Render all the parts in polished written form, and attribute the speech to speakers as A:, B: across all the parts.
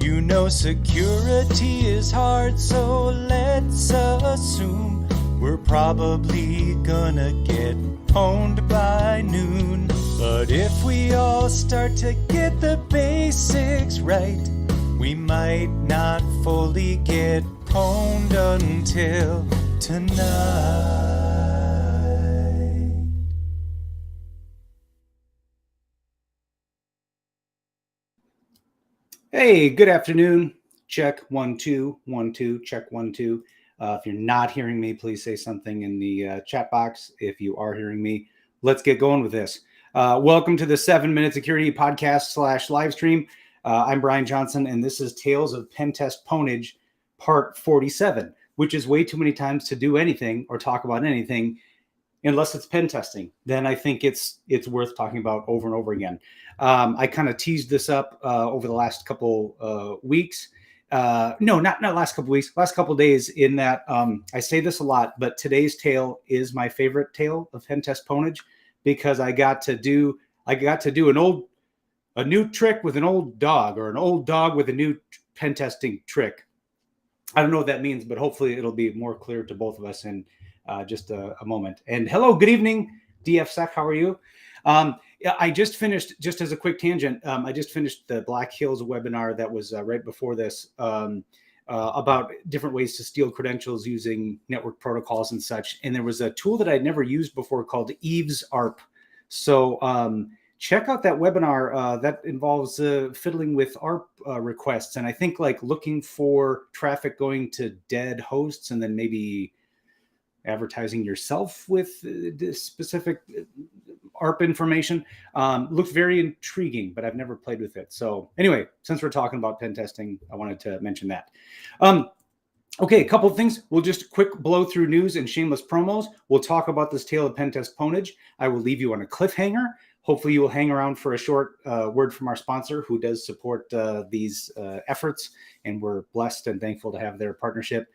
A: You know security is hard, so let's assume we're probably gonna get pwned by noon. But if we all start to get the basics right, we might not fully get pwned until tonight.
B: Hey, good afternoon. Check 1 2 1 2. Check 1 2. If you're not hearing me, please say something in the chat box. If you are hearing me, let's get going with this. Welcome to the 7-Minute Security Podcast / live stream. I'm Brian Johnson, and this is Tales of Pentest Pwnage, part 47, which is way too many times to do anything or talk about anything unless it's pen testing. Then I think it's worth talking about over and over again. I kind of teased this up over the last couple weeks. No, not last couple weeks, last couple days, in that I say this a lot, but today's tale is my favorite tale of Pentest Pwnage because I got to do a new trick with an old dog, or an old dog with a new pen testing trick. I don't know what that means, but hopefully it'll be more clear to both of us in just a moment. And hello, good evening, DFSec. How are you? I just finished, just as a quick tangent, I just finished the Black Hills webinar that was right before this about different ways to steal credentials using network protocols and such. And there was a tool that I'd never used before called Eve's ARP. So check out that webinar that involves fiddling with ARP requests. And I think like looking for traffic going to dead hosts and then maybe advertising yourself with this specific ARP information. Looks very intriguing, but I've never played with it. So anyway, since we're talking about pen testing, I wanted to mention that. Okay, a couple of things. We'll just quick blow through news and shameless promos. We'll talk about this tale of Pentest Pwnage. I will leave you on a cliffhanger. Hopefully you will hang around for a short word from our sponsor who does support these efforts, and we're blessed and thankful to have their partnership.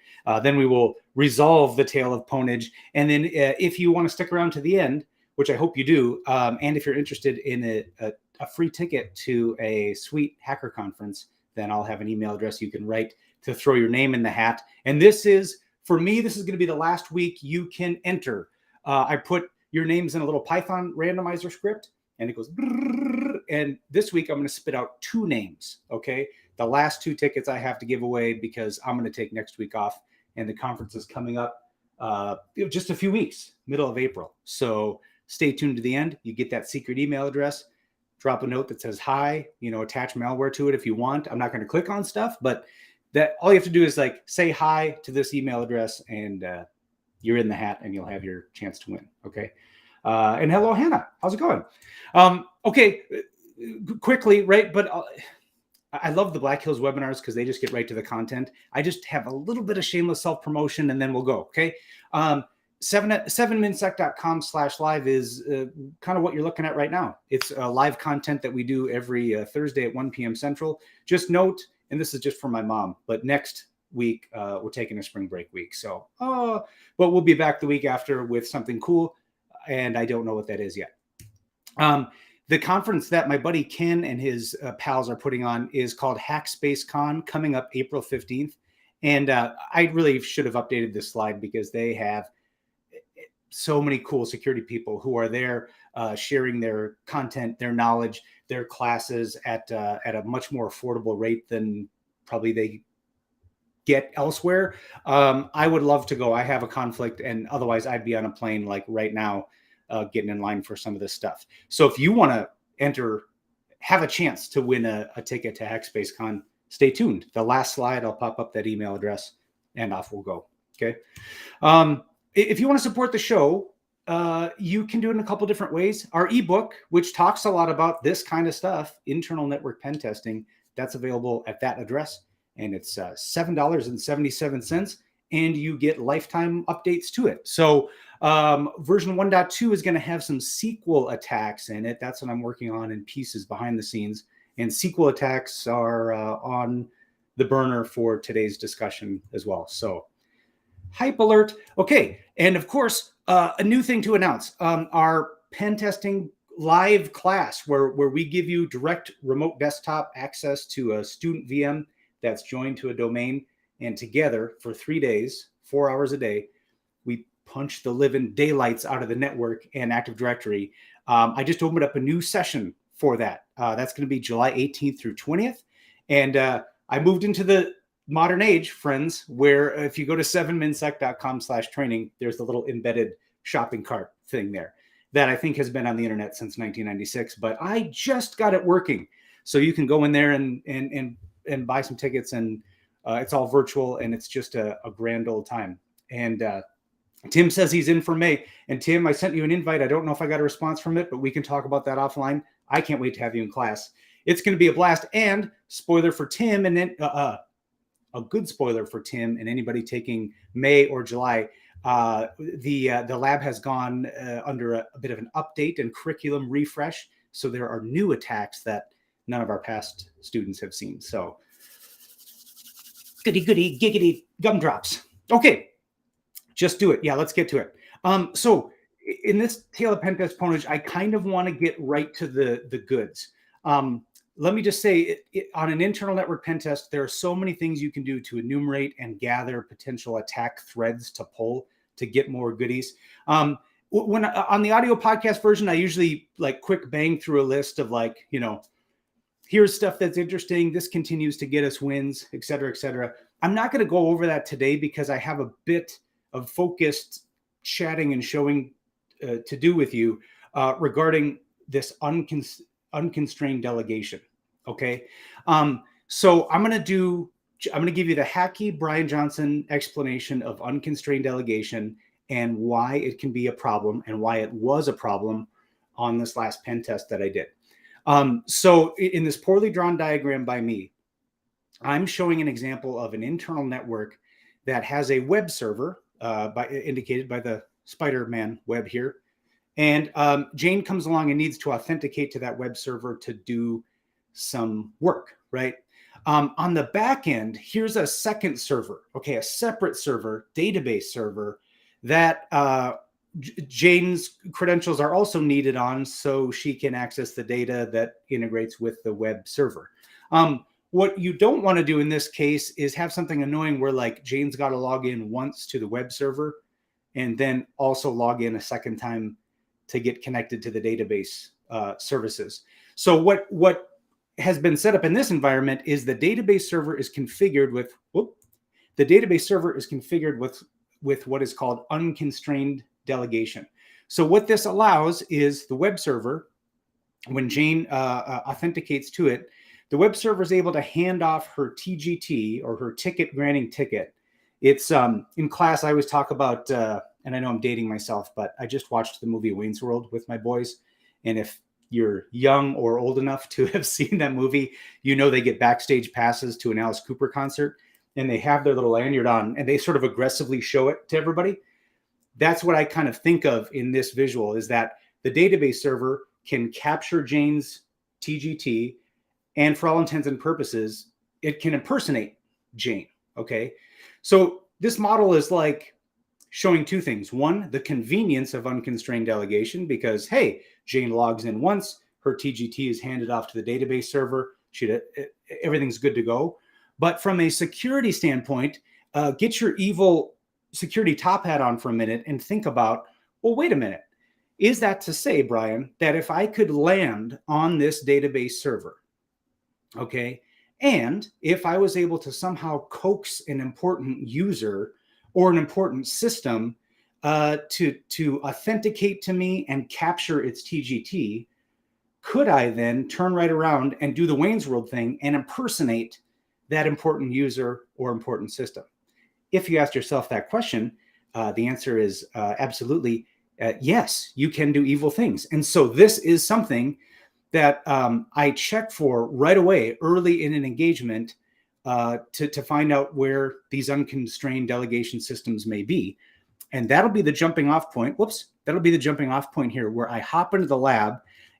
B: Then we will resolve the tale of Pwnage. And then if you want to stick around to the end, which I hope you do, and if you're interested in a free ticket to a sweet hacker conference, then I'll have an email address you can write to throw your name in the hat. And this is, for me, this is going to be the last week you can enter. I put your names in a little Python randomizer script, and it goes, and this week I'm going to spit out 2 names, okay? The last 2 tickets I have to give away because I'm going to take next week off, and the conference is coming up just a few weeks, middle of April. So stay tuned to the end. You get that secret email address. Drop a note that says hi, attach malware to it if you want. I'm not going to click on stuff, but that all you have to do is like say hi to this email address, and you're in the hat and you'll have your chance to win. Okay. And hello, Hannah. How's it going? Okay. Quickly, right? But I love the Black Hills webinars because they just get right to the content. I just have a little bit of shameless self-promotion and then we'll go. Okay. 7minsec.com/live is kind of what you're looking at right now. It's live content that we do every Thursday at 1 p.m. Central. Just note, and this is just for my mom, but next week we're taking a spring break week. So, but we'll be back the week after with something cool, and I don't know what that is yet. The conference that my buddy Ken and his pals are putting on is called HackSpaceCon, coming up April 15th. And I really should have updated this slide because they have so many cool security people who are there sharing their content, their knowledge, their classes at a much more affordable rate than probably they get elsewhere. I would love to go. I have a conflict, and otherwise I'd be on a plane like right now getting in line for some of this stuff. So if you want to enter, have a chance to win a ticket to HackSpaceCon, stay tuned. The last slide, I'll pop up that email address and off we'll go. Okay. If you want to support the show, you can do it in a couple different ways. Our ebook, which talks a lot about this kind of stuff, internal network pen testing, that's available at that address. And it's $7.77. And you get lifetime updates to it. So version 1.2 is going to have some SQL attacks in it. That's what I'm working on in pieces behind the scenes. And SQL attacks are on the burner for today's discussion as well. So hype alert. Okay. And of course, a new thing to announce, our pen testing live class where we give you direct remote desktop access to a student VM that's joined to a domain, and together for 3 days, 4 hours a day, we punch the living daylights out of the network and Active Directory. I just opened up a new session for that. That's going to be July 18th through 20th. And I moved into the modern age, friends, where if you go to 7minsec.com/training, there's the little embedded shopping cart thing there that I think has been on the internet since 1996, but I just got it working. So you can go in there and buy some tickets, and it's all virtual, and it's just a grand old time. And Tim says he's in for May. And Tim, I sent you an invite. I don't know if I got a response from it, but we can talk about that offline. I can't wait to have you in class. It's going to be a blast. And spoiler for Tim, and then a good spoiler for Tim and anybody taking May or July. The lab has gone under a bit of an update and curriculum refresh. So there are new attacks that none of our past students have seen. So goody, goody, giggity gumdrops. Okay. Just do it. Yeah, let's get to it. So in this Tale of Pentest Pwnage, I kind of want to get right to the goods. Let me just say, on an internal network pen test, there are so many things you can do to enumerate and gather potential attack threads to pull to get more goodies. When on the audio podcast version, I usually like quick bang through a list of like, here's stuff that's interesting. This continues to get us wins, et cetera, et cetera. I'm not going to go over that today because I have a bit of focused chatting and showing to do with you regarding this unconstrained delegation. Okay. So I'm going to give you the hacky Brian Johnson explanation of unconstrained delegation and why it can be a problem and why it was a problem on this last pen test that I did. So in this poorly drawn diagram by me, I'm showing an example of an internal network that has a web server indicated by the Spider-Man web here. And Jane comes along and needs to authenticate to that web server to do some work, right? On the back end, here's a second server, okay, a separate server, database server that Jane's credentials are also needed on so she can access the data that integrates with the web server. What you don't want to do in this case is have something annoying where like Jane's got to log in once to the web server and then also log in a second time to get connected to the database services. So what has been set up in this environment is the database server is configured with with what is called unconstrained delegation. So what this allows is the web server, when Jane authenticates to it, the web server is able to hand off her TGT or her ticket granting ticket. It's in class, I always talk about, and I know I'm dating myself, but I just watched the movie Wayne's World with my boys. And if you're young or old enough to have seen that movie, they get backstage passes to an Alice Cooper concert and they have their little lanyard on and they sort of aggressively show it to everybody. That's what I kind of think of in this visual, is that the database server can capture Jane's TGT, and for all intents and purposes, it can impersonate Jane, okay? So this model is like showing two things. One, the convenience of unconstrained delegation, because, hey, Jane logs in once, her TGT is handed off to the database server, everything's good to go. But from a security standpoint, get your evil security top hat on for a minute and think about, well, wait a minute. Is that to say, Brian, that if I could land on this database server, okay, and if I was able to somehow coax an important user or an important system to authenticate to me and capture its TGT, could I then turn right around and do the Wayne's World thing and impersonate that important user or important system? If you ask yourself that question, the answer is absolutely yes, you can do evil things. And so this is something that I check for right away, early in an engagement, to find out where these unconstrained delegation systems may be. And that'll be the jumping off point. That'll be the jumping off point here, where I hop into the lab.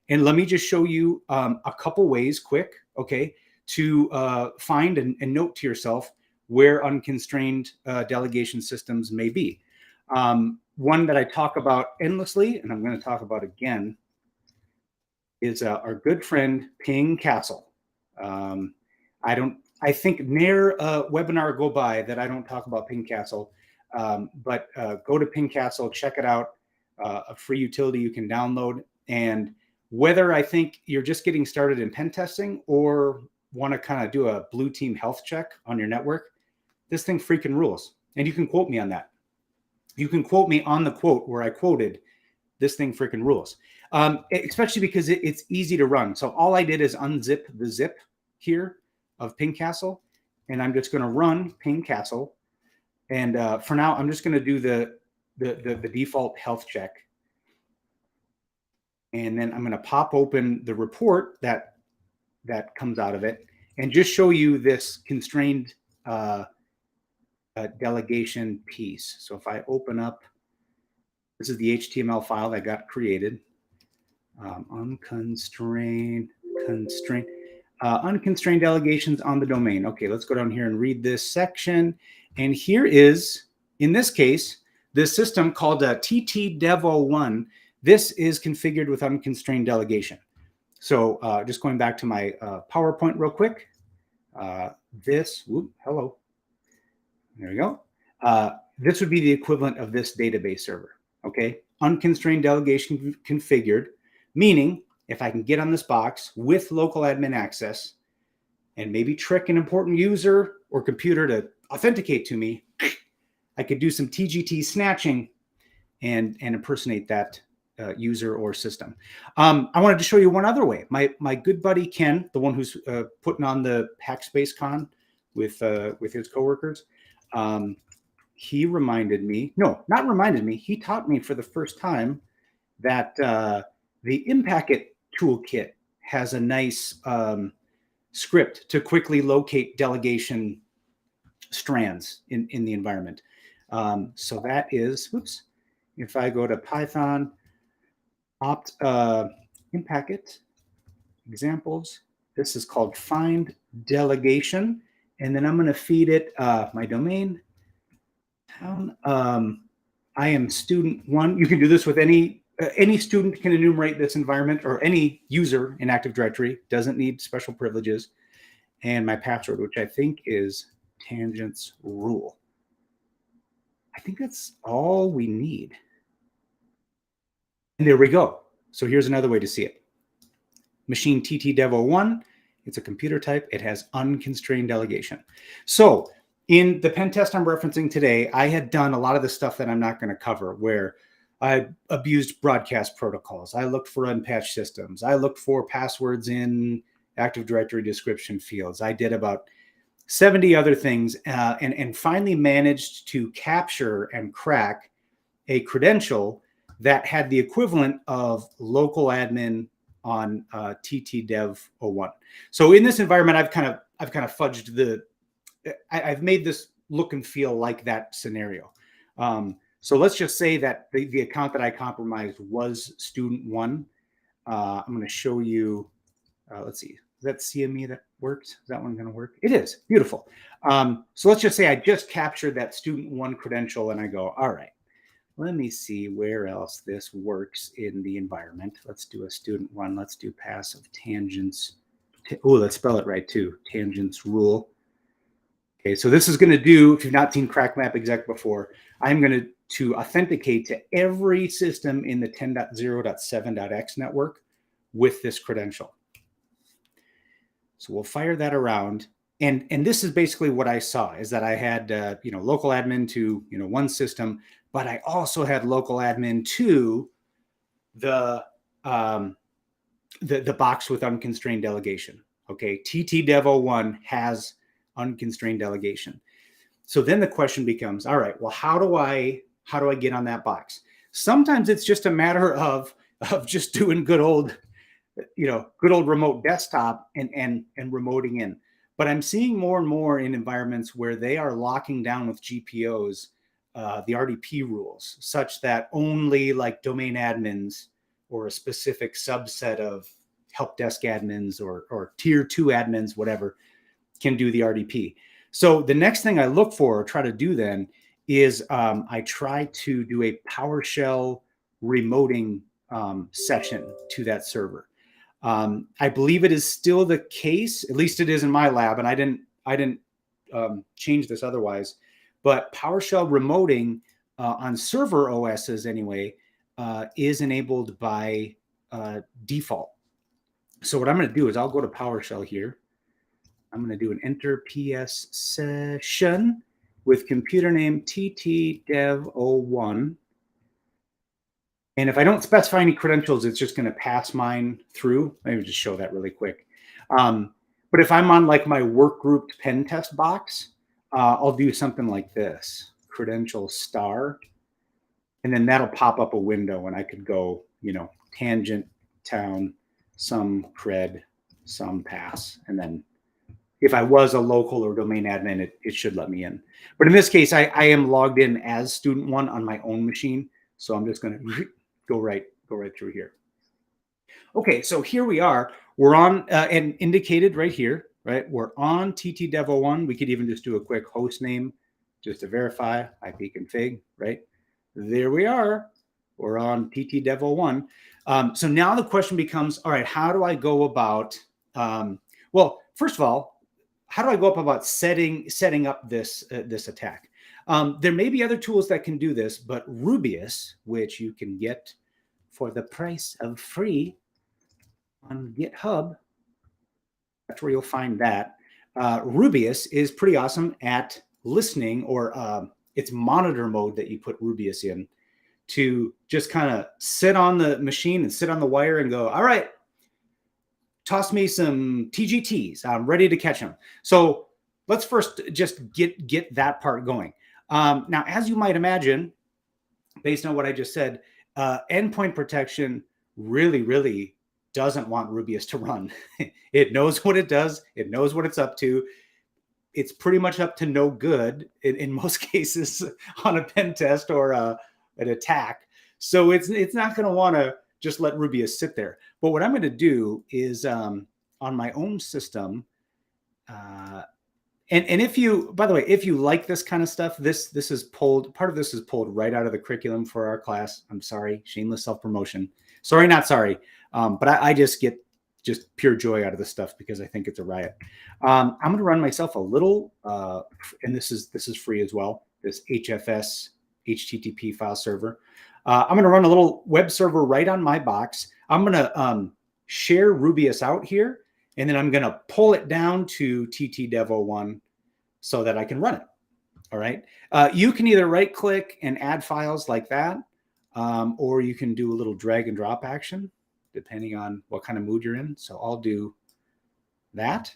B: And let me just show you a couple ways quick, okay, to find and note to yourself where unconstrained delegation systems may be. One that I talk about endlessly, and I'm going to talk about again, is our good friend Ping Castle. I don't I think ne'er a webinar go by that I don't talk about Pingcastle. But go to Pingcastle, check it out. A free utility you can download. And whether I think you're just getting started in pen testing or want to kind of do a blue team health check on your network, this thing freaking rules. And you can quote me on that. You can quote me on the quote where I quoted, this thing freaking rules, especially because it's easy to run. So all I did is unzip the zip here of Pingcastle, and I'm just going to run Pingcastle. And for now, I'm just going to do the default health check. And then I'm going to pop open the report that comes out of it and just show you this constrained delegation piece. So if I open up, this is the HTML file that got created. Unconstrained delegations on the domain. Okay, let's go down here and read this section. And here is, in this case, this system called TTDev01. This is configured with unconstrained delegation. So just going back to my PowerPoint real quick. Hello. There we go. This would be the equivalent of this database server. Okay, unconstrained delegation configured, meaning if I can get on this box with local admin access and maybe trick an important user or computer to authenticate to me, I could do some TGT snatching and impersonate that user or system. I wanted to show you one other way. My good buddy Ken, the one who's putting on the Hackspace Con with his coworkers, he reminded me, he taught me for the first time that the Impacket toolkit has a nice script to quickly locate delegation strands in the environment. So that is, if I go to Python, opt Impacket examples, this is called find delegation. And then I'm going to feed it my domain. I am student 1. You can do this with any student can enumerate this environment, or any user in Active Directory, doesn't need special privileges. And my password, which I think is tangents rule. I think that's all we need. And there we go. So here's another way to see it. Machine TTDev01. It's a computer type. It has unconstrained delegation. So in the pen test I'm referencing today, I had done a lot of the stuff that I'm not going to cover, where I abused broadcast protocols. I looked for unpatched systems. I looked for passwords in Active Directory description fields. I did about 70 other things and finally managed to capture and crack a credential that had the equivalent of local admin on TTDev01. So in this environment, I've kind of fudged I've made this look and feel like that scenario. So let's just say that the account that I compromised was student 1. I'm going to show you, let's see, is that CME that works? Is that one going to work? It is. Beautiful. So let's just say I just captured that student 1 credential and I go, all right, let me see where else this works in the environment. Let's do a student 1. Let's do passive tangents. Oh, let's spell it right too. Tangents rule. Okay, so this is going to do, if you've not seen CrackMap exec before, I'm going to authenticate to every system in the 10.0.7.x network with this credential. So we'll fire that around. And this is basically what I saw, is that I had local admin to one system, but I also had local admin to the box with unconstrained delegation. Okay, TTDev01 has unconstrained delegation. So then the question becomes, all right, well, how do I get on that box? Sometimes it's just a matter of just doing good old remote desktop and remoting in. But I'm seeing more and more in environments where they are locking down with GPOs the RDP rules, such that only like domain admins or a specific subset of help desk admins or tier 2 admins, whatever, can do the RDP. So the next thing I look for or try to do then is I try to do a PowerShell remoting session to that server. I believe it is still the case, at least it is in my lab, and I I didn't change this otherwise, but PowerShell remoting on server OSs anyway is enabled by default. So what I'm going to do is I'll go to PowerShell here. I'm going to do an enter PS session with computer name ttdev01. And if I don't specify any credentials, it's just going to pass mine through. Let me just show that really quick. But if I'm on like my work grouped pen test box, I'll do something like this, credential star, and then that'll pop up a window and I could go, you know, tangent town, some cred, some pass. And then if I was a local or domain admin, it should let me in. But in this case, I am logged in as student one on my own machine. So I'm just going to go right through here. Okay, so here we are. We're on and indicated right here, right? We're on ttdev01. We could even just do a quick host name just to verify ipconfig, right? There we are. We're on ttdev01. So now the question becomes, all right, how do I go about, well, first of all, how do I go up about setting up this attack? There may be other tools that can do this, but Rubios, which you can get for the price of free on GitHub, that's where you'll find that. Rubios is pretty awesome at listening, or it's monitor mode that you put Rubios in to just kind of sit on the machine and sit on the wire and go, all right, toss me some TGTs. I'm ready to catch them. So let's first just get that part going. Now, as you might imagine, based on what I just said, endpoint protection really doesn't want Rubios to run. It knows what it does. It knows what it's up to. It's pretty much up to no good in most cases on a pen test or an attack. So it's not going to want to just let Rubios sit there. But what I'm going to do is on my own system, and if you, by the way, if you like this kind of stuff, this is pulled, part of this is pulled right out of the curriculum for our class. I'm sorry, shameless self-promotion. Sorry, not sorry. But I just get just pure joy out of this stuff because I think it's a riot. I'm going to run myself a little, and this is free as well, this HFS HTTP file server. I'm going to run a little web server right on my box. I'm going to share Rubios out here, and then I'm going to pull it down to ttdev01 so that I can run it. All right. You can either right click and add files like that, or you can do a little drag and drop action depending on what kind of mood you're in. So I'll do that.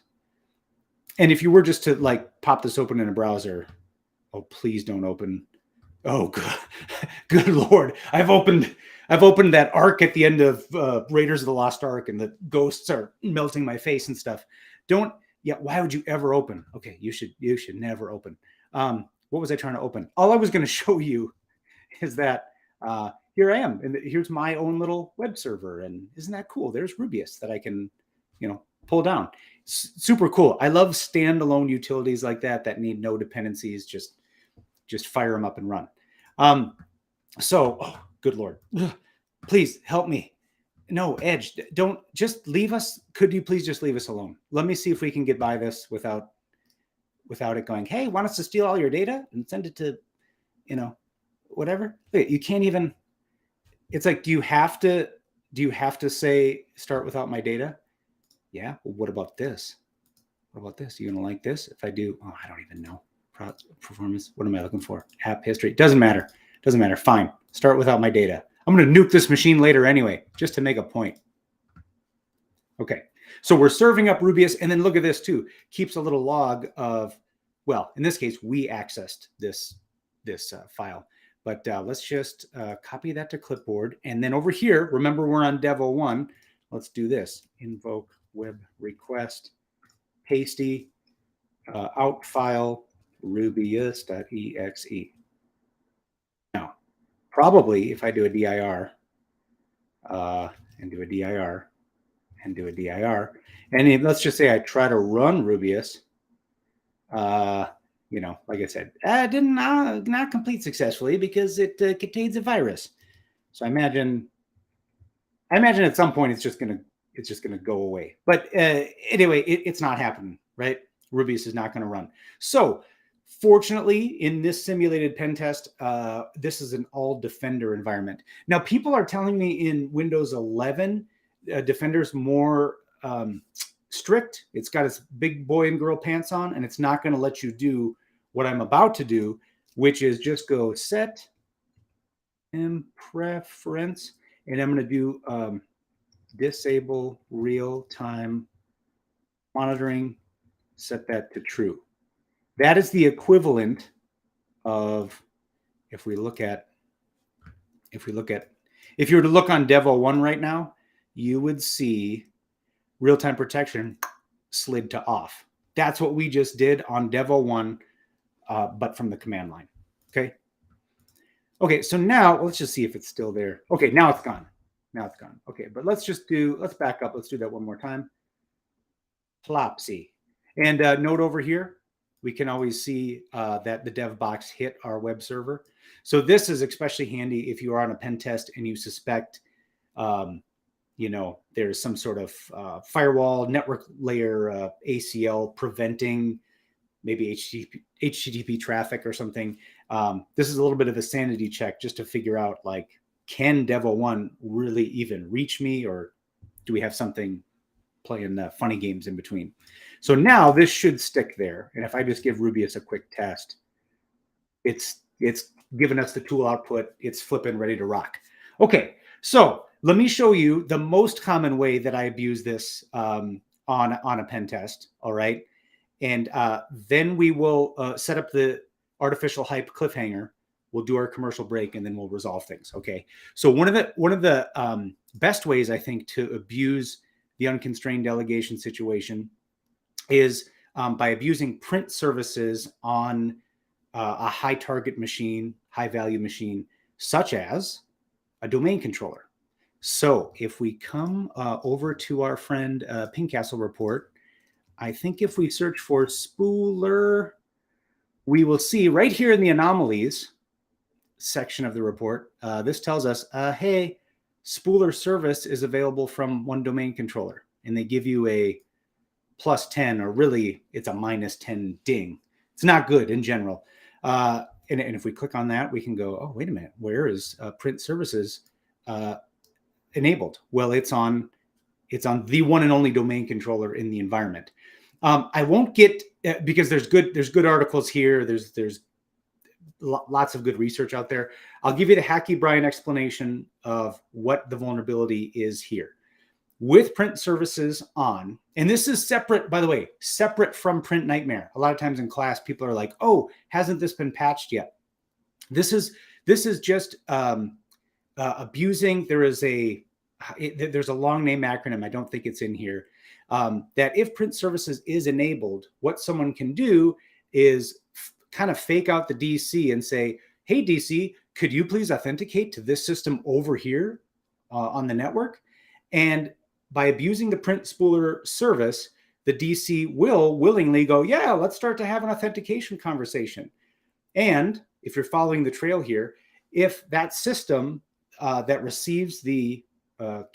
B: And if you were just to like pop this open in a browser, oh, please don't open. Oh, good Lord. I've opened that arc at the end of Raiders of the Lost Ark, and the ghosts are melting my face and stuff. Why would you ever open? Okay, you should never open. What was I trying to open? All I was going to show you is that here I am, and here's my own little web server, and isn't that cool? There's Rubios that I can, pull down. Super cool. I love standalone utilities like that need no dependencies. Just fire them up and run. Oh, good Lord, please help me. No, Edge, don't just leave us. Could you please just leave us alone? Let me see if we can get by this without it going, hey, want us to steal all your data and send it to, whatever. You can't even, it's like, do you have to say start without my data? Yeah. Well, what about this? What about this? You gonna like this? If I do, I don't even know. Performance. What am I looking for? App history. Doesn't matter. Fine. Start without my data. I'm going to nuke this machine later anyway, just to make a point. Okay. So we're serving up Rubios, and then look at this too. Keeps a little log of, well, in this case, we accessed this file. But let's just copy that to clipboard. And then over here, remember we're on dev01. Let's do this. Invoke web request, pasty, out file, rubios.exe. Now, probably if I do a dir and do a dir and do a dir, and let's just say I try to run Rubios, like I said, did not complete successfully because it contains a virus. So I imagine at some point it's just gonna go away. But anyway, it's not happening, right? Rubios is not going to run. So fortunately, in this simulated pen test, this is an all Defender environment. Now, people are telling me in Windows 11, Defender's more strict. It's got its big boy and girl pants on, and it's not going to let you do what I'm about to do, which is just go set and preference, and I'm going to do disable real-time monitoring, set that to true. That is the equivalent of, if you were to look on Devo 1 right now, you would see real-time protection slid to off. That's what we just did on Devo 1, but from the command line. Okay. Okay, so now let's just see if it's still there. Okay, now it's gone. Now it's gone. Okay, but let's back up. Let's do that one more time. Plopsy. And note over here, we can always see that the dev box hit our web server. So this is especially handy if you are on a pen test and you suspect, there's some sort of firewall network layer ACL preventing maybe HTTP traffic or something. This is a little bit of a sanity check just to figure out, like, can Devo 1 really even reach me, or do we have something playing funny games in between? So now this should stick there. And if I just give Rubios a quick test, it's giving us the tool output. It's flipping ready to rock. Okay, so let me show you the most common way that I abuse this on a pen test. All right. And then we will set up the artificial hype cliffhanger. We'll do our commercial break, and then we'll resolve things. Okay. So one of the best ways, I think, to abuse the unconstrained delegation situation is by abusing print services on a high target machine, high value machine, such as a domain controller. So if we come over to our friend Pinkcastle report, I think if we search for spooler, we will see right here in the anomalies section of the report, this tells us, hey, spooler service is available from one domain controller. And they give you a +10, or really it's a -10 ding. It's not good in general. And if we click on that, we can go, oh, wait a minute, where is print services enabled? Well, it's on the one and only domain controller in the environment. I won't get, because there's good articles here. There's lots of good research out there. I'll give you the Hacky Brian explanation of what the vulnerability is here. With print services on, and this is separate, by the way, separate from Print Nightmare. A lot of times in class, people are like, oh, hasn't this been patched yet? This is just abusing. There's a long name acronym. I don't think it's in here. That if print services is enabled, what someone can do is kind of fake out the DC and say, hey, DC, could you please authenticate to this system over here on the network? And by abusing the print spooler service, the DC will willingly go, yeah, let's start to have an authentication conversation. And if you're following the trail here, if that system that receives the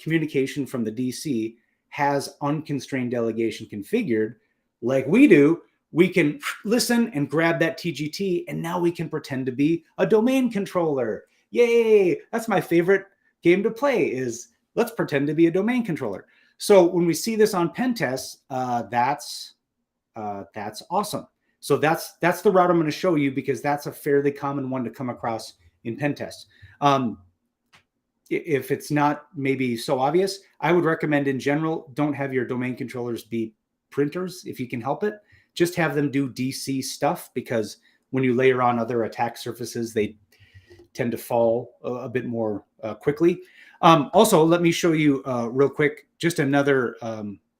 B: communication from the DC has unconstrained delegation configured, like we do, we can listen and grab that TGT, and now we can pretend to be a domain controller. Yay! That's my favorite game to play, is let's pretend to be a domain controller. So when we see this on pen tests, that's awesome. So that's the route I'm going to show you, because that's a fairly common one to come across in pen tests. If it's not maybe so obvious, I would recommend in general, don't have your domain controllers be printers if you can help it. Just have them do DC stuff, because when you layer on other attack surfaces, they tend to fall a bit more quickly. Also, let me show you real quick, just another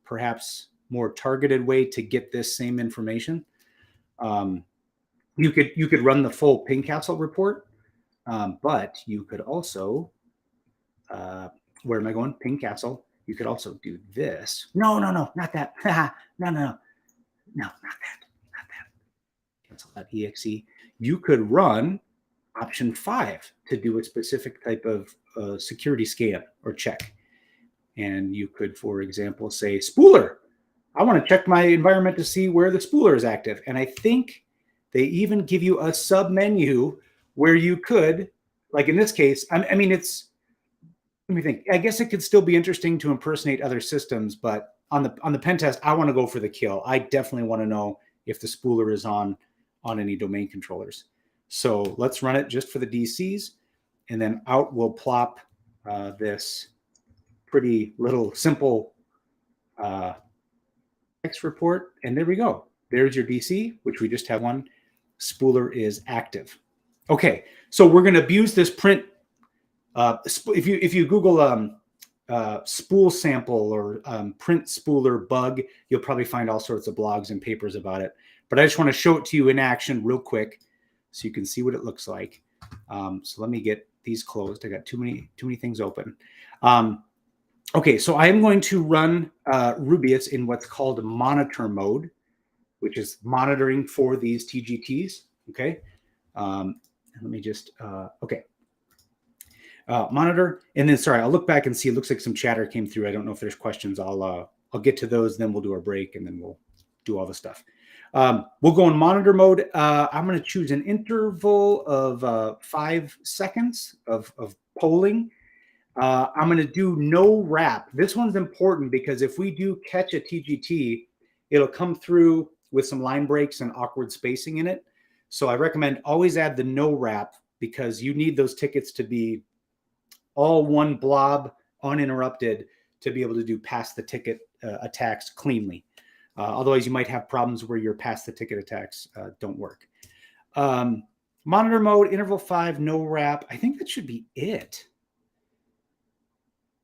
B: perhaps more targeted way to get this same information. You could run the full Pinkcastle report, but you could also, where am I going? Pinkcastle. You could also do this. No, not that. No, not that. Cancel.exe. You could run option 5 to do a specific type of security scan or check. And you could, for example, say spooler. I want to check my environment to see where the spooler is active. And I think they even give you a sub menu where you could, like in this case, I mean, let me think. I guess it could still be interesting to impersonate other systems, but on the pen test, I want to go for the kill. I definitely want to know if the spooler is on any domain controllers. So let's run it just for the DCs, and then out will plop this pretty little simple text report, and there we go. There's your DC, which we just have one. Spooler is active. Okay, so we're going to abuse this print. If you Google spool sample or print spooler bug, you'll probably find all sorts of blogs and papers about it. But I just want to show it to you in action real quick so you can see what it looks like. So let me get these closed. I got too many things open. Okay, so I am going to run Rubios in what's called monitor mode, which is monitoring for these TGTs. Okay, let me just okay. Monitor, and then sorry, I'll look back and see. It looks like some chatter came through. I don't know if there's questions. I'll get to those. Then we'll do our break, and then we'll do all the stuff. We'll go in monitor mode. I'm going to choose an interval of 5 seconds of polling. I'm going to do no wrap. This one's important because if we do catch a TGT, it'll come through with some line breaks and awkward spacing in it. So I recommend always add the no wrap because you need those tickets to be all one blob uninterrupted to be able to do pass the ticket attacks cleanly. Otherwise, you might have problems where your pass the ticket attacks don't work. Monitor mode, interval 5, no wrap. I think that should be it.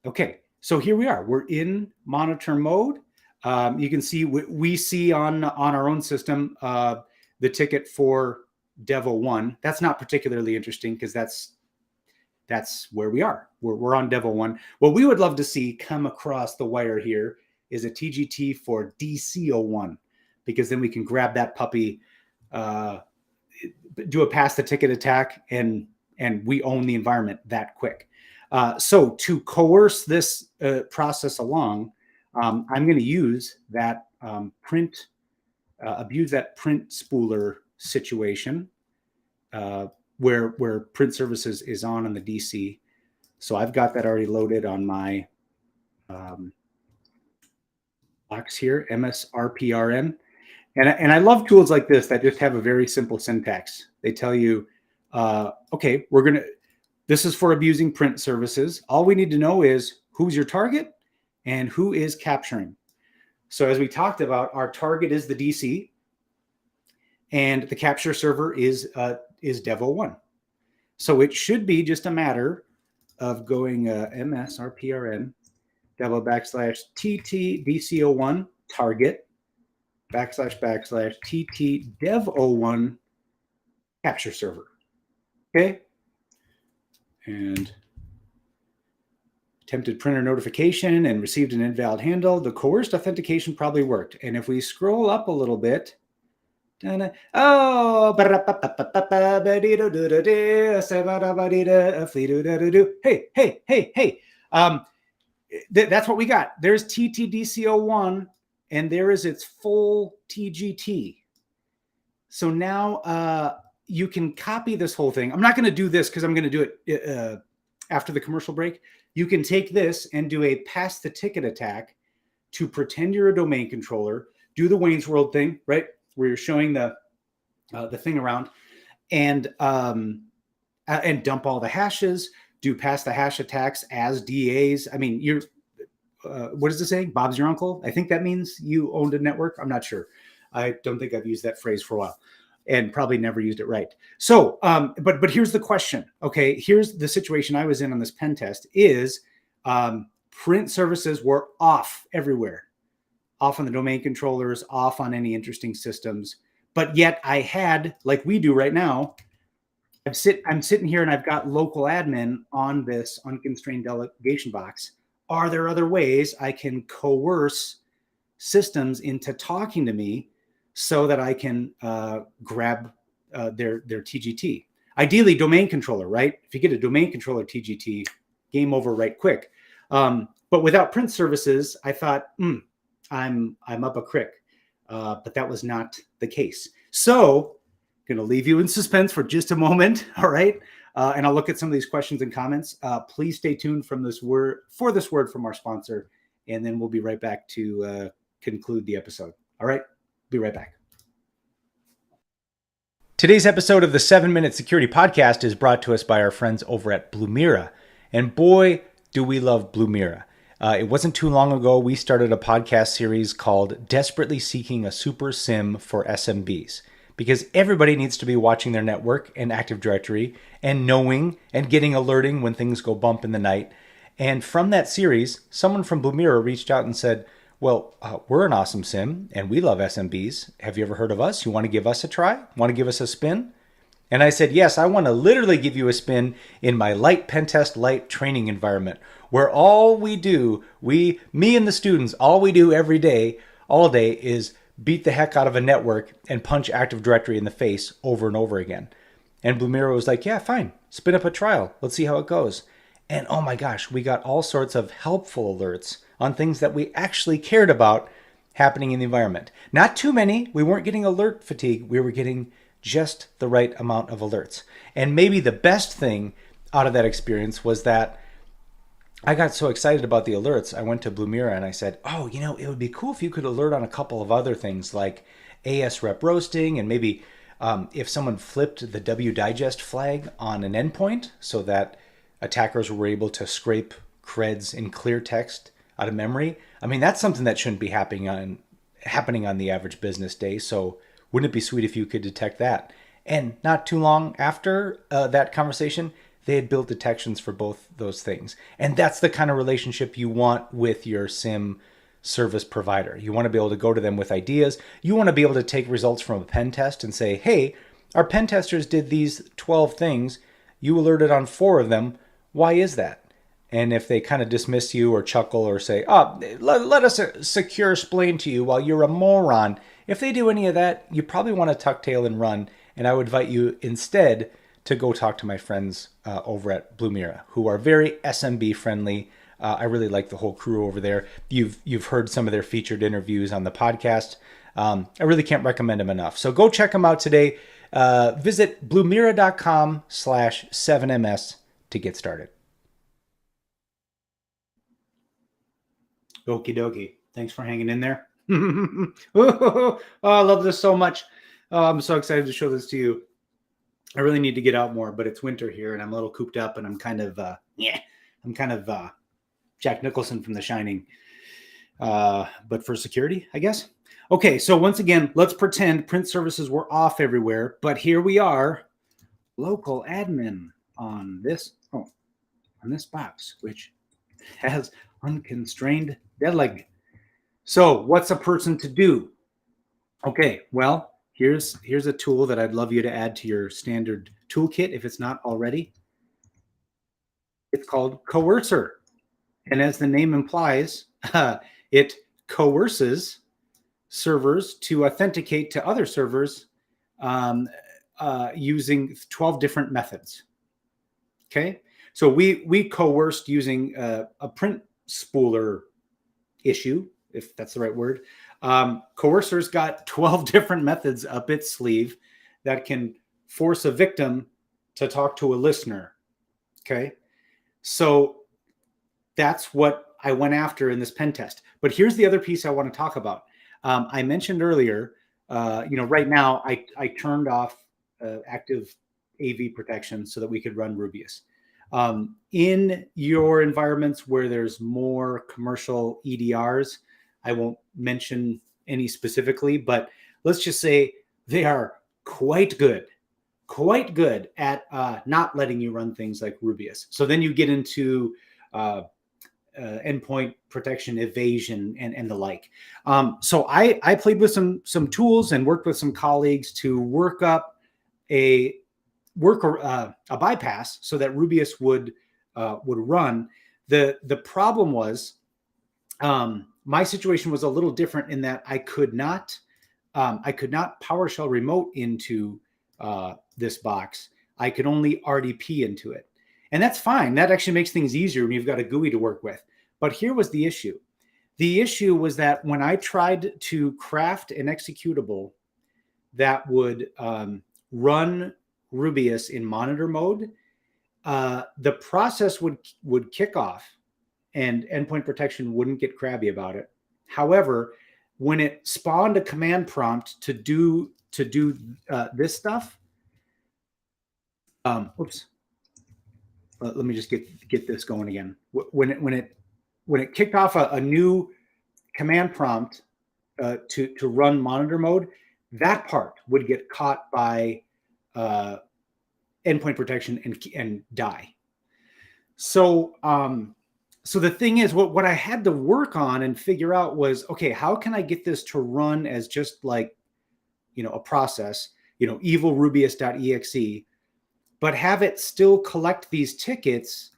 B: Okay, so here we are. We're in monitor mode. You can see we see on our own system the ticket for Devo 1. That's not particularly interesting because that's where we are. We're on Devo 1. What we would love to see come across the wire here is a TGT for DC01, because then we can grab that puppy, do a pass the ticket attack, and we own the environment that quick. So to coerce this process along, I'm going to use that abuse that print spooler situation where print services is on the DC. So I've got that already loaded on my box here, MSRPRN. And I love tools like this that just have a very simple syntax. They tell you, okay, this is for abusing print services. All we need to know is who's your target and who is capturing. So as we talked about, our target is the DC, and the capture server is Devo 1. So it should be just a matter of going MSRPRN Devo /TT DC01 target / TT Dev01 capture server. Okay. And attempted printer notification and received an invalid handle. The coerced authentication probably worked. And if we scroll up a little bit, hey, that's what we got. There's TTDC01, and there is its full TGT. So now you can copy this whole thing. I'm not going to do this because I'm going to do it after the commercial break. You can take this and do a pass the ticket attack to pretend you're a domain controller, do the Wayne's World thing, right? Where you're showing the thing around, and dump all the hashes, do pass the hash attacks as DAs. I mean, you're what is it saying? Bob's your uncle? I think that means you owned a network. I'm not sure. I don't think I've used that phrase for a while, and probably never used it right. So, but here's the question. Okay, here's the situation I was in on this pen test is print services were off everywhere. Off on the domain controllers, off on any interesting systems. But yet I had, like we do right now, I'm sitting here and I've got local admin on this unconstrained delegation box. Are there other ways I can coerce systems into talking to me so that I can grab their TGT? Ideally, domain controller, right? If you get a domain controller TGT, game over right quick. But without print services, I thought, I'm up a crick. But that was not the case. So going to leave you in suspense for just a moment. All right. And I'll look at some of these questions and comments. Please stay tuned for this word from our sponsor, and then we'll be right back to conclude the episode. All right. Be right back. Today's episode of the 7-Minute Security Podcast is brought to us by our friends over at Blumira. And boy, do we love Blumira. It wasn't too long ago we started a podcast series called Desperately Seeking a Super SIM for SMBs, because everybody needs to be watching their network and Active Directory and knowing and getting alerting when things go bump in the night. And from that series, someone from Blumira reached out and said, well, we're an awesome SIM and we love SMBs. Have you ever heard of us? You want to give us a try? Want to give us a spin? And I said, yes, I want to literally give you a spin in my light Pentest light training environment, where all we do, me and the students, all we do every day, all day, is beat the heck out of a network and punch Active Directory in the face over and over again. And Blumira was like, yeah, fine, spin up a trial. Let's see how it goes. And oh my gosh, we got all sorts of helpful alerts on things that we actually cared about happening in the environment. Not too many. We weren't getting alert fatigue. We were getting just the right amount of alerts. And maybe the best thing out of that experience was that I got so excited about the alerts. I went to Blumira and I said, oh, it would be cool if you could alert on a couple of other things like AS rep roasting, and maybe if someone flipped the W digest flag on an endpoint so that attackers were able to scrape creds in clear text out of memory. I mean, that's something that shouldn't be happening on the average business day. So wouldn't it be sweet if you could detect that? And not too long after that conversation, they had built detections for both those things. And that's the kind of relationship you want with your SIM service provider. You want to be able to go to them with ideas. You want to be able to take results from a pen test and say, hey, our pen testers did these 12 things. You alerted on 4 of them. Why is that? And if they kind of dismiss you or chuckle or say, oh, let us secure explain to you while you're a moron. If they do any of that, you probably want to tuck tail and run. And I would invite you instead to go talk to my friends over at Blumira, who are very SMB friendly. I really like the whole crew over there. You've heard some of their featured interviews on the podcast. I really can't recommend them enough. So go check them out today. Visit blumira.com/7ms to get started. Okie dokie. Thanks for hanging in there. Oh, I love this so much. I'm so excited to show this to you. I really need to get out more, but it's winter here and I'm a little cooped up and I'm kind of Jack Nicholson from The Shining. But for security, I guess. Okay, so once again, let's pretend print services were off everywhere, but here we are, local admin on this box, which has unconstrained deleg. So what's a person to do? Okay, well, here's a tool that I'd love you to add to your standard toolkit if it's not already. It's called Coercer. And as the name implies, it coerces servers to authenticate to other servers using 12 different methods. Okay, so we coerced using a print spooler issue, if that's the right word. Coercer's got 12 different methods up its sleeve that can force a victim to talk to a listener. Okay, so that's what I went after in this pen test. But here's the other piece I want to talk about. I mentioned earlier, right now I turned off active AV protection so that we could run Rubios. In your environments where there's more commercial EDRs, I won't mention any specifically, but let's just say they are quite good at not letting you run things like Rubios. So then you get into endpoint protection, evasion, and the like. So I played with some tools and worked with some colleagues to work up a bypass so that Rubios would run. The problem was my situation was a little different in that I could not PowerShell remote into this box. I could only RDP into it. And that's fine. That actually makes things easier when you've got a GUI to work with. But here was the issue. The issue was that when I tried to craft an executable that would run Rubios in monitor mode, the process would kick off and endpoint protection wouldn't get crabby about it. However, when it spawned a command prompt to do this stuff, oops, let me just get this going again. When it kicked off a new command prompt to run monitor mode, that part would get caught by endpoint protection and die. So so the thing is, what I had to work on and figure out was, okay, how can I get this to run as just like, a process, evil rubios.exe, but have it still collect these tickets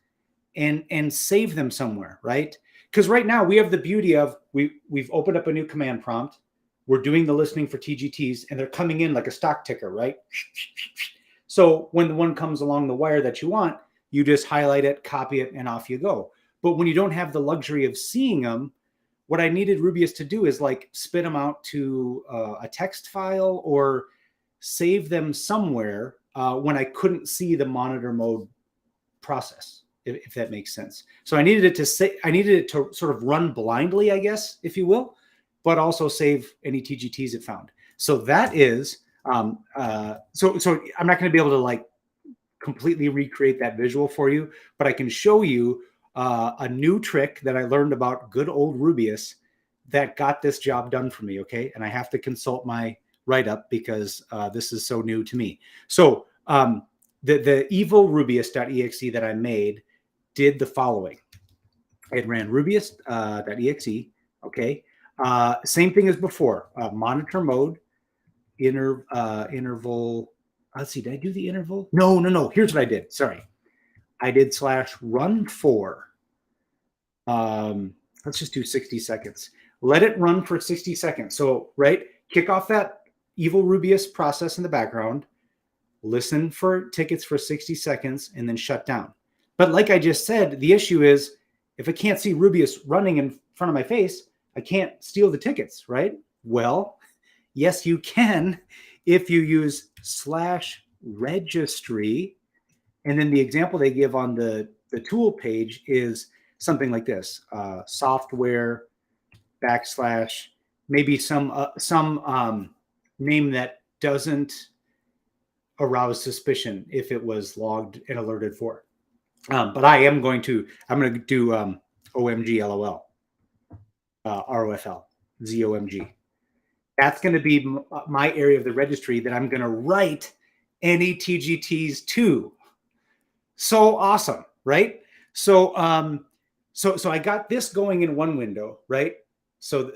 B: and save them somewhere, right? Because right now we have the beauty of we've opened up a new command prompt. We're doing the listening for TGTs, and they're coming in like a stock ticker, right? So when the one comes along the wire that you want, you just highlight it, copy it, and off you go. But when you don't have the luxury of seeing them, what I needed Rubios to do is like spit them out to a text file or save them somewhere when I couldn't see the monitor mode process, if that makes sense. So I needed it to sort of run blindly, I guess, if you will, but also save any TGTs it found. So that is, so I'm not going to be able to like completely recreate that visual for you, but I can show you a new trick that I learned about good old Rubios that got this job done for me. Okay. And I have to consult my write-up because this is so new to me. So the evil rubios.exe that I made did the following. It ran rubios.exe. Okay. Same thing as before, monitor mode, interval. Let's see, did I do the interval? No. Here's what I did. Sorry. I did /run for. Let's just do 60 seconds. Let it run for 60 seconds. So, right, kick off that evil Rubios process in the background, listen for tickets for 60 seconds, and then shut down. But like I just said, the issue is if I can't see Rubios running in front of my face, I can't steal the tickets, right? Well, yes, you can if you use /registry. And then the example they give on the tool page is something like this, software / maybe some name that doesn't arouse suspicion if it was logged and alerted for. But I'm going to do OMG LOL, ROFL, ZOMG. That's going to be my area of the registry that I'm going to write any TGTs to. So awesome, right? So I got this going in one window, right? So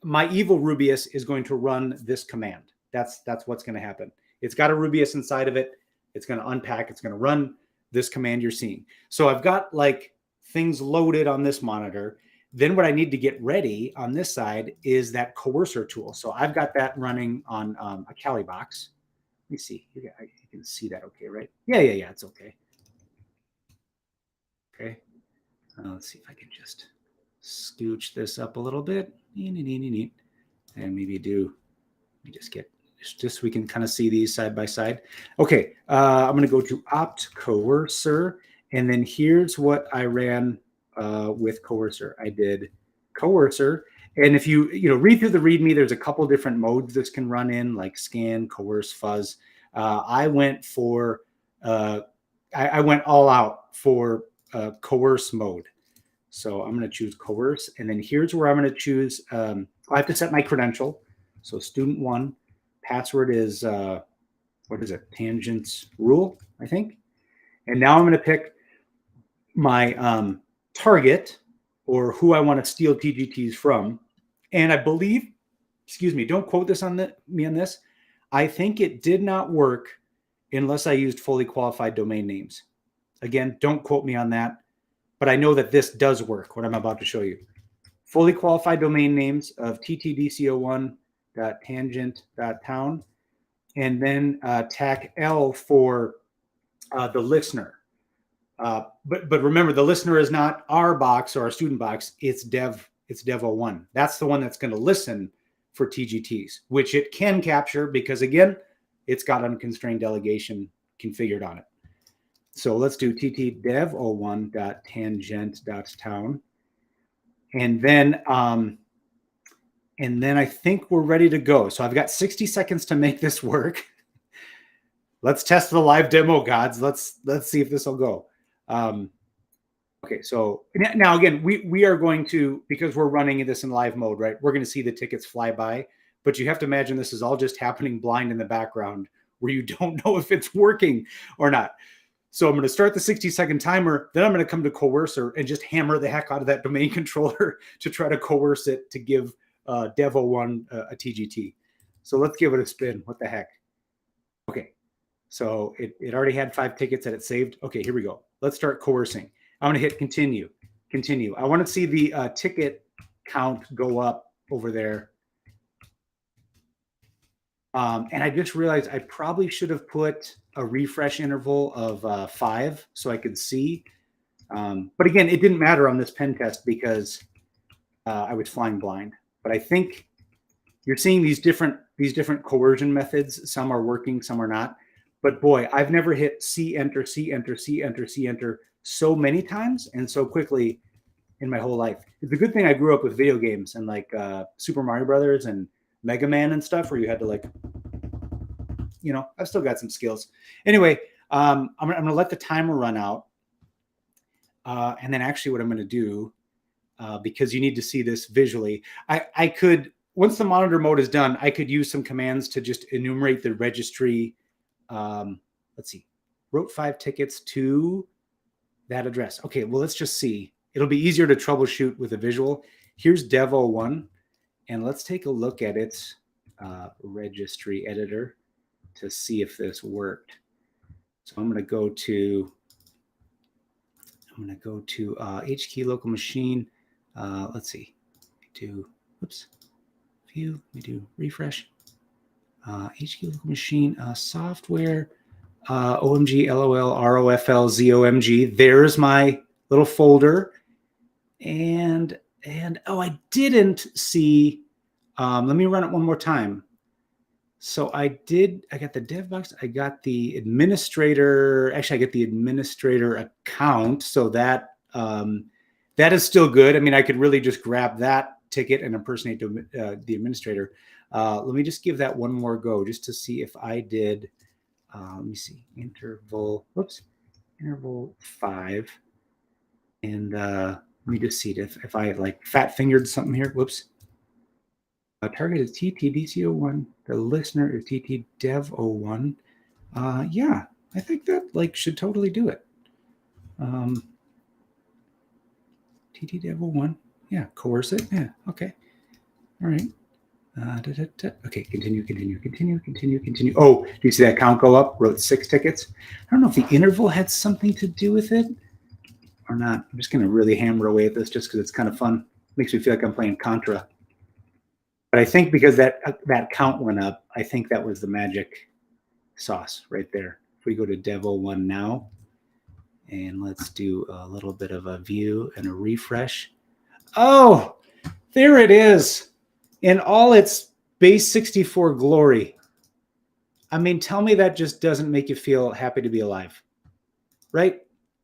B: my evil Rubios is going to run this command. That's what's going to happen. It's got a Rubios inside of it. It's going to unpack. It's going to run this command you're seeing. So I've got like things loaded on this monitor. Then what I need to get ready on this side is that coercer tool. So I've got that running on a Kali box. Let me see. You can see that okay, right? Yeah, it's okay. Okay. Let's see if I can just scooch this up a little bit. And maybe just so we can kind of see these side by side. Okay, I'm going to go to opt coercer. And then here's what I ran with coercer. I did coercer. And if you read through the README, there's a couple different modes this can run in, like scan, coerce, fuzz. I went all out for coerce mode. So I'm going to choose coerce. And then here's where I'm going to choose, I have to set my credential. So student 1, password is, what is it? Tangents rule, I think. And now I'm going to pick my target, or who I want to steal TGTs from. And I believe, don't quote this on me on this. I think it did not work unless I used fully qualified domain names. Again, don't quote me on that, but I know that this does work, what I'm about to show you. Fully qualified domain names of ttdco1.tangent.town, and then TAC L for the listener. But remember, the listener is not our box or our student box. It's Dev01. That's the one that's going to listen for TGTs, which it can capture because, again, it's got unconstrained delegation configured on it. So let's do tt dev01.tangent.town. And then I think we're ready to go. So I've got 60 seconds to make this work. Let's test the live demo, gods. Let's see if this will go. Okay, so now again, we are going to, because we're running this in live mode, right? We're going to see the tickets fly by, but you have to imagine this is all just happening blind in the background where you don't know if it's working or not. So I'm going to start the 60-second timer. Then I'm going to come to coercer and just hammer the heck out of that domain controller to try to coerce it to give Dev01 a TGT. So let's give it a spin. What the heck? Okay. So it already had 5 tickets that it saved. Okay, here we go. Let's start coercing. I'm going to hit continue. Continue. I want to see the ticket count go up over there. And I just realized I probably should have put a refresh interval of 5 so I could see. But again, it didn't matter on this pen test because I was flying blind. But I think you're seeing these different coercion methods. Some are working, some are not. But boy, I've never hit C enter, C enter, C enter, C enter so many times and so quickly in my whole life. It's a good thing I grew up with video games and like Super Mario Brothers and Mega Man and stuff where you had to like, you know, I've still got some skills. Anyway, I'm going to let the timer run out. And then actually what I'm going to do, because you need to see this visually, I could, once the monitor mode is done, I could use some commands to just enumerate the registry. Let's see, wrote 5 tickets to that address. Okay, well, let's just see. It'll be easier to troubleshoot with a visual. Here's Dev01, and let's take a look at its registry editor to see if this worked. So I'm going to go to H key local machine. Let's see, do oops, view. Let me do refresh. H key local machine software. OMG, LOL, ROFL, ZOMG. There's my little folder. And oh, I didn't see. Let me run it one more time. So I got the dev box. I got the administrator. Actually, I get the administrator account. So that is still good. I mean, I could really just grab that ticket and impersonate the administrator. Let me just give that one more go just to see if I did. Let me see, interval 5. And let me just see if I like fat fingered something here. Whoops. Target is TT DC01. The listener is TT Dev01. Yeah, I think that like should totally do it. TT Dev01. Yeah, coerce it. Yeah, okay. All right. Okay, continue. Oh, do you see that count go up? Wrote 6 tickets. I don't know if the interval had something to do with it or not. I'm just going to really hammer away at this just because it's kind of fun. Makes me feel like I'm playing Contra. But I think because that count went up, I think that was the magic sauce right there. If we go to Dev01 now, and let's do a little bit of a view and a refresh. Oh, there it is. In all its base 64 glory. I mean, tell me that just doesn't make you feel happy to be alive, right?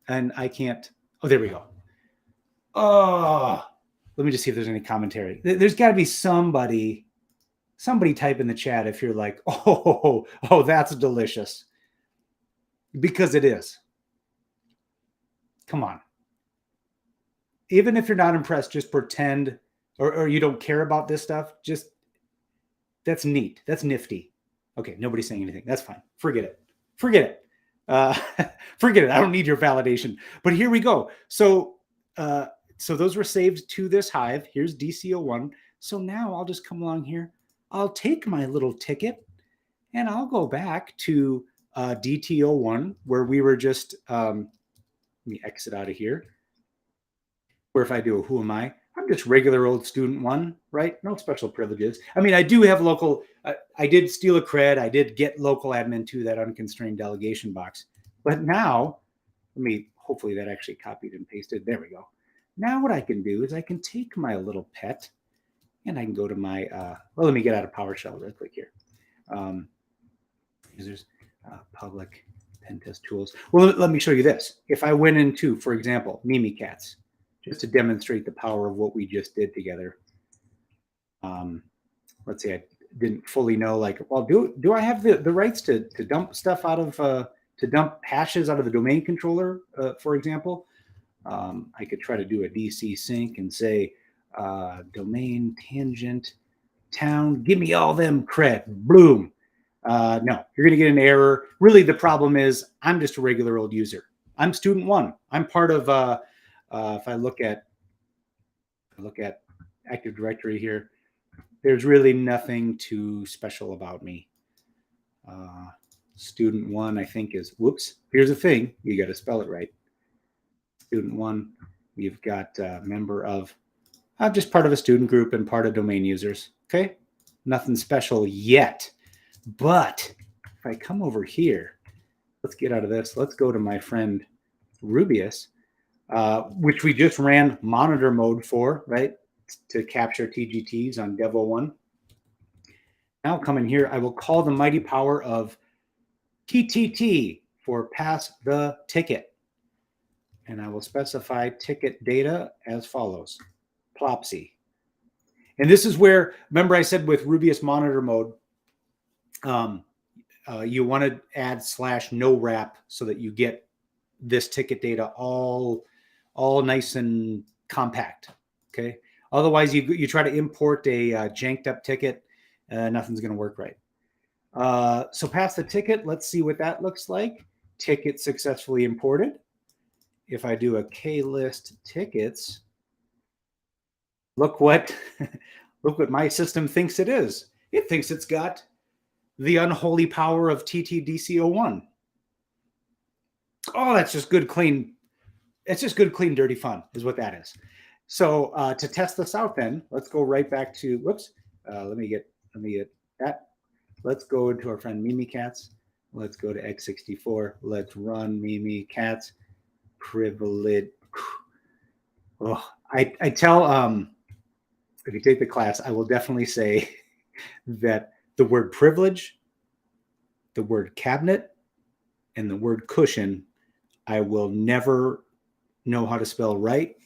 B: And I can't. Oh, there we go. Oh, let me just see if there's any commentary. There's got to be somebody type in the chat if you're like, oh, that's delicious. Because it is. Come on. Even if you're not impressed, just pretend. Or you don't care about this stuff, just that's neat. That's nifty. Okay, nobody's saying anything. That's fine. Forget it. Forget it. Forget it. I don't need your validation. But here we go. So those were saved to this hive. Here's DC01. So now I'll just come along here. I'll take my little ticket and I'll go back to DT01 where we were just, let me exit out of here. Where if I do a who am I? I'm just regular old student 1, right? No special privileges. I mean, I do have local, I did steal a cred. I did get local admin to that unconstrained delegation box. But now, let me hopefully that actually copied and pasted. There we go. Now what I can do is I can take my little pet and I can go to my, well, let me get out of PowerShell real quick here. Users, public Pentest tools. Well, let me show you this. If I went into, for example, Mimikatz, just to demonstrate the power of what we just did together. Let's say I didn't fully know, like, well, do I have the rights to dump stuff out of, to dump hashes out of the domain controller, for example? I could try to do a DC sync and say, domain tangent town, give me all them cred, bloom. No, you're going to get an error. Really, the problem is I'm just a regular old user. I'm student one. I'm part of, if I look at Active Directory here, there's really nothing too special about me. Student one, I think is, whoops, here's the thing. You got to spell it right. Student one, you've got a member of, I'm just part of a student group and part of domain users. Okay. Nothing special yet. But if I come over here, let's get out of this. Let's go to my friend Rubios, which we just ran monitor mode for, right? To capture TGTs on Devo1. Now come in here, I will call the mighty power of TTT for pass the ticket. And I will specify ticket data as follows, Plopsy. And this is where, remember I said with Rubios monitor mode, you want to add /no wrap so that you get this ticket data all nice and compact, okay? Otherwise, you try to import a janked up ticket, nothing's going to work right. So pass the ticket. Let's see what that looks like. Ticket successfully imported. If I do a klist tickets, look what my system thinks it is. It thinks it's got the unholy power of TTDC01. Oh, that's just good, clean. It's just good, clean, dirty fun is what that is. So to test this out, then let's go right back to, whoops. Let me get that. Let's go to our friend Mimikatz. Let's go to x64. Let's run Mimikatz. Privilege. Oh, I tell, if you take the class, I will definitely say that the word privilege, the word cabinet, and the word cushion, I will never know how to spell right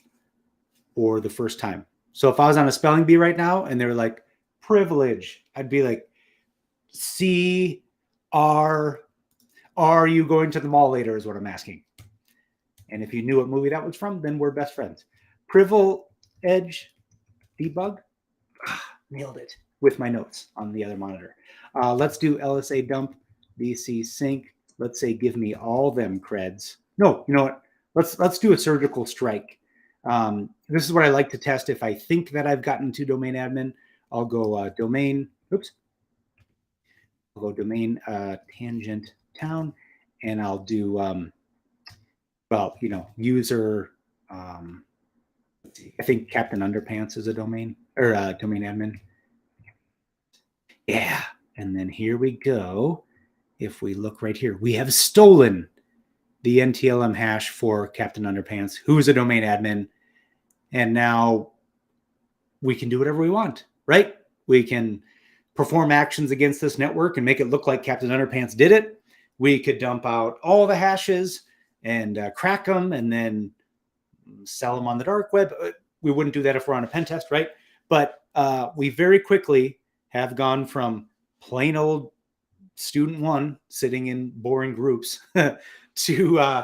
B: or the first time. So if I was on a spelling bee right now and they were like privilege, I'd be like, are you going to the mall later is what I'm asking. And if you knew what movie that was from, then we're best friends. Privilege debug, nailed it with my notes on the other monitor. Let's do LSA dump, DC sync. Let's say give me all them creds. No, you know what? Let's do a surgical strike. This is what I like to test. If I think that I've gotten to domain admin, I'll go domain. Oops. I'll go domain tangent town, and I'll do well, you know, user. Let's see, I think Captain Underpants is a domain or domain admin. Yeah, and then here we go. If we look right here, we have stolen the NTLM hash for Captain Underpants, who is a domain admin. And now we can do whatever we want, right? We can perform actions against this network and make it look like Captain Underpants did it. We could dump out all the hashes and crack them and then sell them on the dark web. We wouldn't do that if we're on a pen test, right? But we very quickly have gone from plain old student one sitting in boring groups to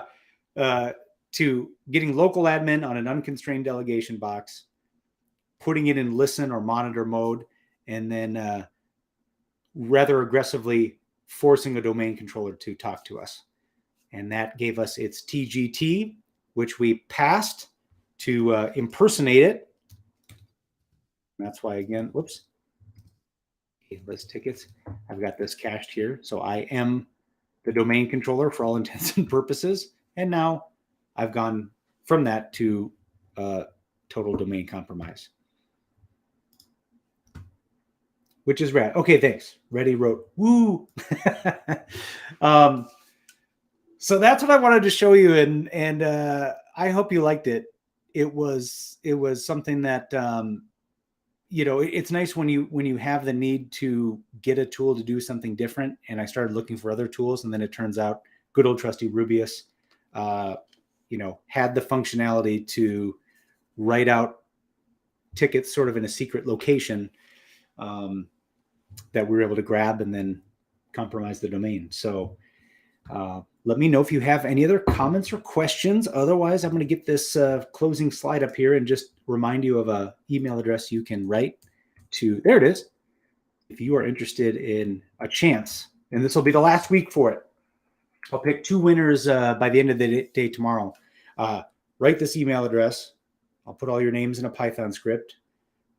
B: getting local admin on an unconstrained delegation box, putting it in listen or monitor mode, and then rather aggressively forcing a domain controller to talk to us. And that gave us its TGT, which we passed to impersonate it. That's why, again, whoops. List tickets. I've got this cached here. So I am the domain controller for all intents and purposes. And now I've gone from that to total domain compromise, which is rad. Okay, thanks. Ready wrote, woo. So that's what I wanted to show you, and I hope you liked it. It was something that it's nice when you have the need to get a tool to do something different. And I started looking for other tools, and then it turns out good old trusty Rubios, had the functionality to write out tickets sort of in a secret location that we were able to grab and then compromise the domain. So let me know if you have any other comments or questions. Otherwise, I'm going to get this closing slide up here and just remind you of an email address you can write to. There it is. If you are interested in a chance, and this will be the last week for it. I'll pick 2 winners by the end of the day tomorrow. Write this email address. I'll put all your names in a Python script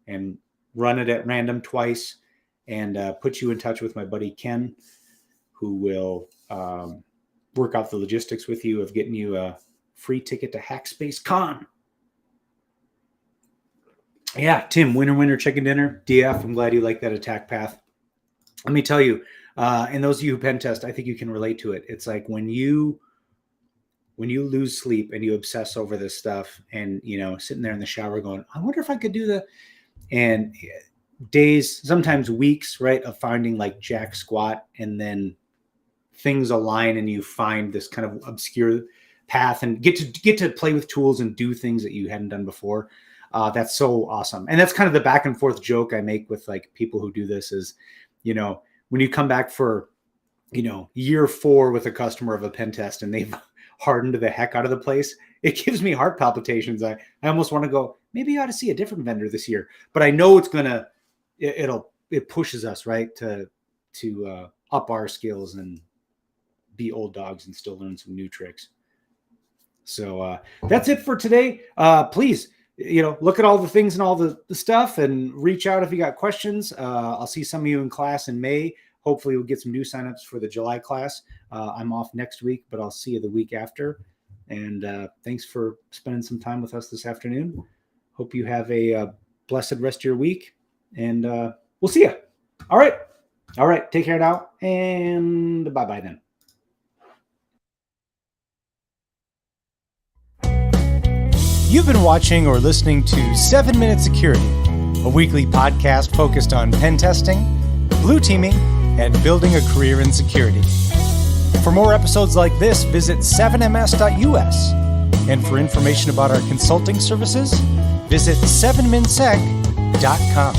B: and run it at random twice and put you in touch with my buddy Ken, who will work out the logistics with you of getting you a free ticket to Hackspace Con. Yeah, Tim, winner, chicken dinner. DF, I'm glad you like that attack path. Let me tell you, and those of you who pen test, I think you can relate to it. It's like when you lose sleep and you obsess over this stuff and, sitting there in the shower going, I wonder if I could do and days, sometimes weeks, right, of finding like jack squat, and then things align and you find this kind of obscure path and get to play with tools and do things that you hadn't done before. That's so awesome. And that's kind of the back and forth joke I make with like people who do this is, when you come back for, year 4 with a customer of a pen test and they've hardened the heck out of the place, it gives me heart palpitations. I almost want to go, maybe you ought to see a different vendor this year, but I know it pushes us, right, to up our skills and be old dogs and still learn some new tricks. So that's it for today. Please, look at all the things and all the stuff and reach out if you got questions. I'll see some of you in class in May. Hopefully we'll get some new signups for the July class. I'm off next week, but I'll see you the week after. And thanks for spending some time with us this afternoon. Hope you have a blessed rest of your week, and we'll see you. All right. Take care now, and bye-bye then.
A: You've been watching or listening to 7 Minute Security, a weekly podcast focused on pen testing, blue teaming, and building a career in security. For more episodes like this, visit 7ms.us. And for information about our consulting services, visit 7minsec.com.